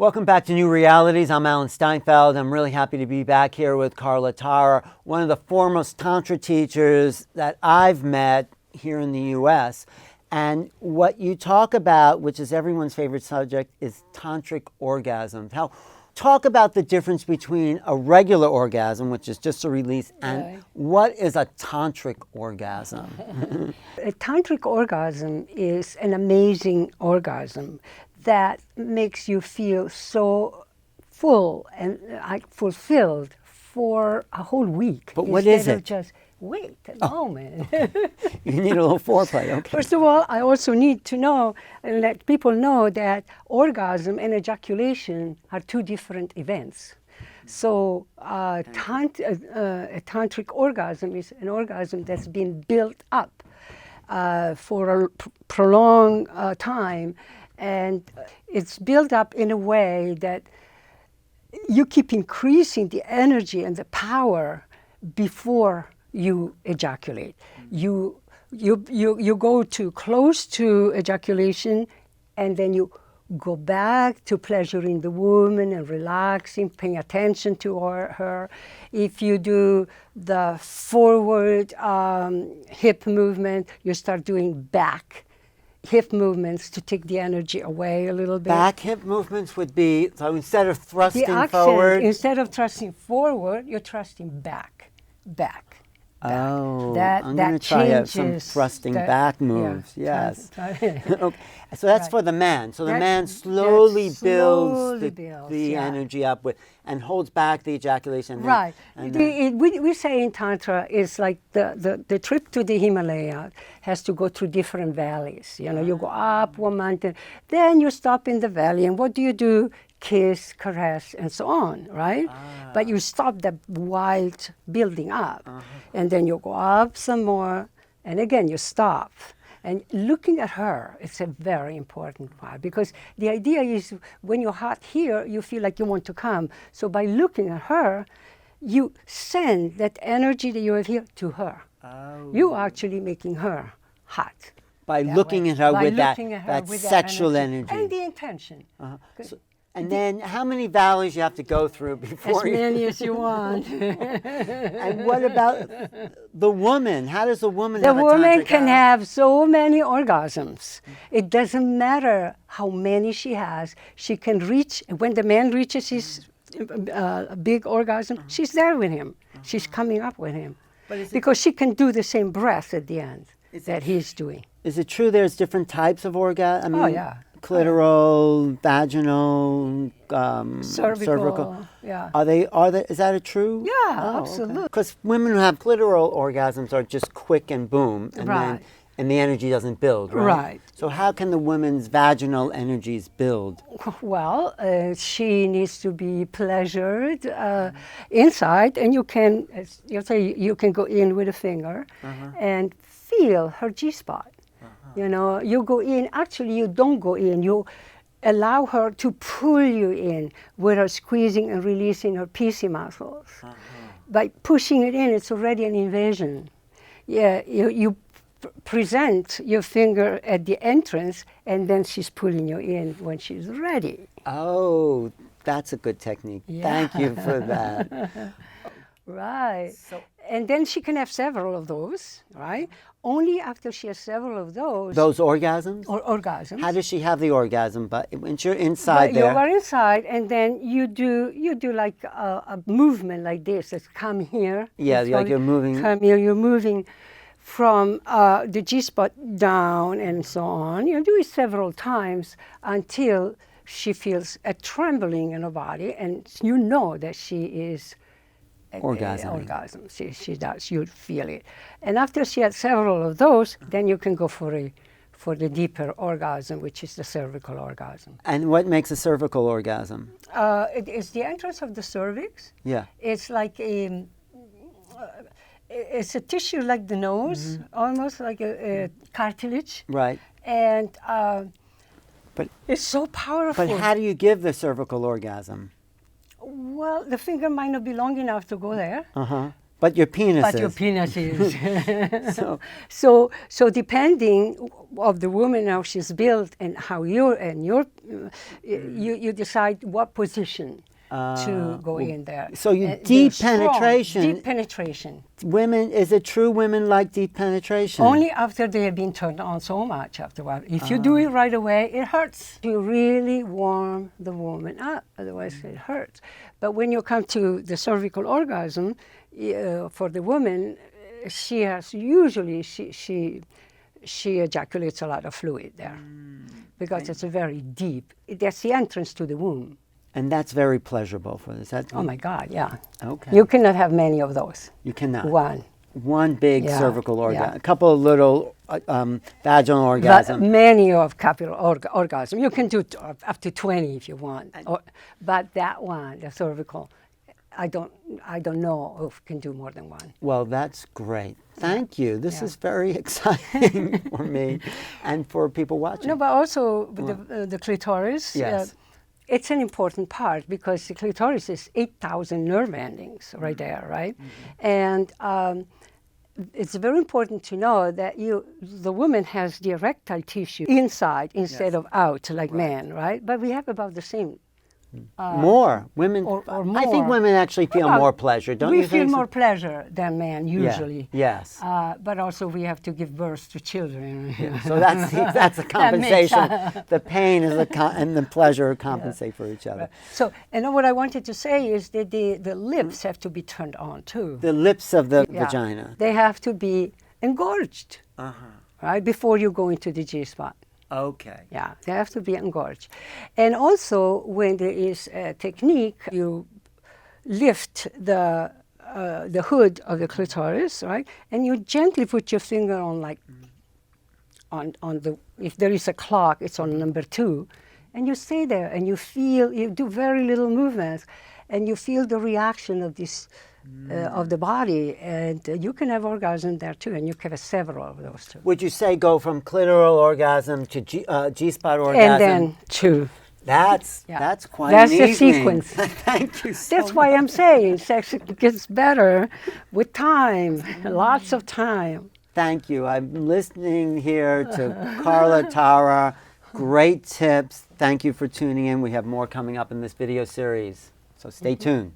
Welcome back to New Realities. I'm Alan Steinfeld. I'm really happy to be back here with Carla Tara, one of the foremost Tantra teachers that I've met here in the U.S. And what you talk about, which is everyone's favorite subject, is Tantric Orgasms. Talk about the difference between a regular orgasm, which is just a release, and what is a Tantric Orgasm? A Tantric orgasm is an amazing orgasm that makes you feel so full and fulfilled for a whole week. But what is it? Just wait a moment. You need a little foreplay, okay. First of all, I also need to know and let people know that orgasm and ejaculation are two different events. So a tantric orgasm is an orgasm that's been built up for a prolonged time, and it's built up in a way that you keep increasing the energy and the power before you ejaculate. You go too close to ejaculation, and then you go back to pleasuring the woman and relaxing, paying attention to her. If you do the forward hip movement, you start doing back hip movements to take the energy away a little bit. Back hip movements would be, so instead of thrusting the accent, forward. Instead of thrusting forward, you're thrusting back. Oh, that I'm going to try some thrusting back moves. Yeah, yes. Okay. So that's for the man. So the man slowly builds the energy up with and holds back the ejaculation. Right. We say in Tantra is like the trip to the Himalaya has to go through different valleys. You know, you go up one mountain, then you stop in the valley, and what do? Kiss, caress, and so on, right? But you stop the wild building up, and then you go up some more, and again you stop. And looking at her, it's a very important part, because the idea is when you're hot here, you feel like you want to come. So by looking at her, you send that energy that you have here to her. You are actually making her hot. By looking at her with that sexual energy. And the intention. And then how many valleys you have to go through before As many as you want. And what about the woman? How does a woman The have a woman can have so many orgasms. It doesn't matter how many she has. She can reach, when the man reaches his big orgasm, she's there with him. She's coming up with him. Because she can do the same breath at the end that he's doing. Is it true there's different types of orgasm? I mean, clitoral, vaginal, cervical. Yeah. Is that true? Yeah, absolutely. Because women who have clitoral orgasms are just quick and boom, and the energy doesn't build, right? Right. So how can the woman's vaginal energies build? Well, she needs to be pleasured inside, and you can, as you say, you can go in with a finger and feel her G-spot. You know, you go in, actually you don't go in, you allow her to pull you in with her squeezing and releasing her PC muscles. By pushing it in, it's already an invasion. Yeah, you present your finger at the entrance, and then she's pulling you in when she's ready. Oh, that's a good technique. Yeah. Thank you for that. Right. And then she can have several of those, right? Only after she has several of those. Those orgasms? Orgasms. How does she have the orgasm? But when you're inside You are inside, and then you do like a movement like this. It's come here. Yeah, like you're moving. Come here. You're moving from the G-spot down and so on. You do it several times until she feels a trembling in her body, and you know that she is orgasm. She does. You feel it. And after she has several of those, then you can go for the deeper orgasm, which is the cervical orgasm. And what makes a cervical orgasm? It's the entrance of the cervix. Yeah. It's like it's a tissue like the nose, almost like a cartilage. Right. And but it's so powerful. But how do you give the cervical orgasm? Well, the finger might not be long enough to go there. But your penis But is. your penis is. So, So depending of the woman, how she's built, and how you decide what position to go in there. so you They're deep strong, penetration. Deep penetration. Women, is it true women like deep penetration? Only after they have been turned on so much afterward. If you do it right away, it hurts. You really warm the woman up, otherwise it hurts. But when you come to the cervical orgasm, for the woman, she has usually she ejaculates a lot of fluid there because it's a very deep. That's the entrance to the womb. And that's very pleasurable for this. Oh my God, yeah. Okay. You cannot have many of those. You cannot. One big Yeah, cervical orgasm. yeah. A couple of little vaginal But orgasms. many of capital orgasm. You can do up to 20 if you want. But that one, the cervical, I don't know if can do more than one. Well, that's great. Thank you. This is very exciting for me and for people watching. No, but also with the clitoris. Yes. It's an important part because the clitoris is 8,000 nerve endings right there, right? And it's very important to know that the woman has the erectile tissue inside instead of out, like men, right? But we have about the same. More women. Or I think more. women actually feel Well, more pleasure, don't we you think? feel so? more pleasure than men usually. Yes. But also we have to give birth to children. So that's a That makes compensation. The pain is and the pleasure compensate for each other. So, and what I wanted to say is that the lips have to be turned on too. The lips of the Yeah. vagina. They have to be engorged, right, before you go into the G-spot. Okay. Yeah, they have to be engorged. And also, when there is a technique, you lift the hood of the clitoris, right, and you gently put your finger on, like, on the, if there is a clock, it's on number 2, and you stay there, and you feel, you do very little movements, and you feel the reaction of this, of the body, and you can have orgasm there too, and you can have several of those too. Would you say go from clitoral orgasm to G-spot orgasm? And then 2. That's quite That's an the evening. sequence. Thank you so That's much. why I'm saying sex gets better with time, lots of time. Thank you. I'm listening here to Carla Tara. Great tips. Thank you for tuning in. We have more coming up in this video series. So stay tuned.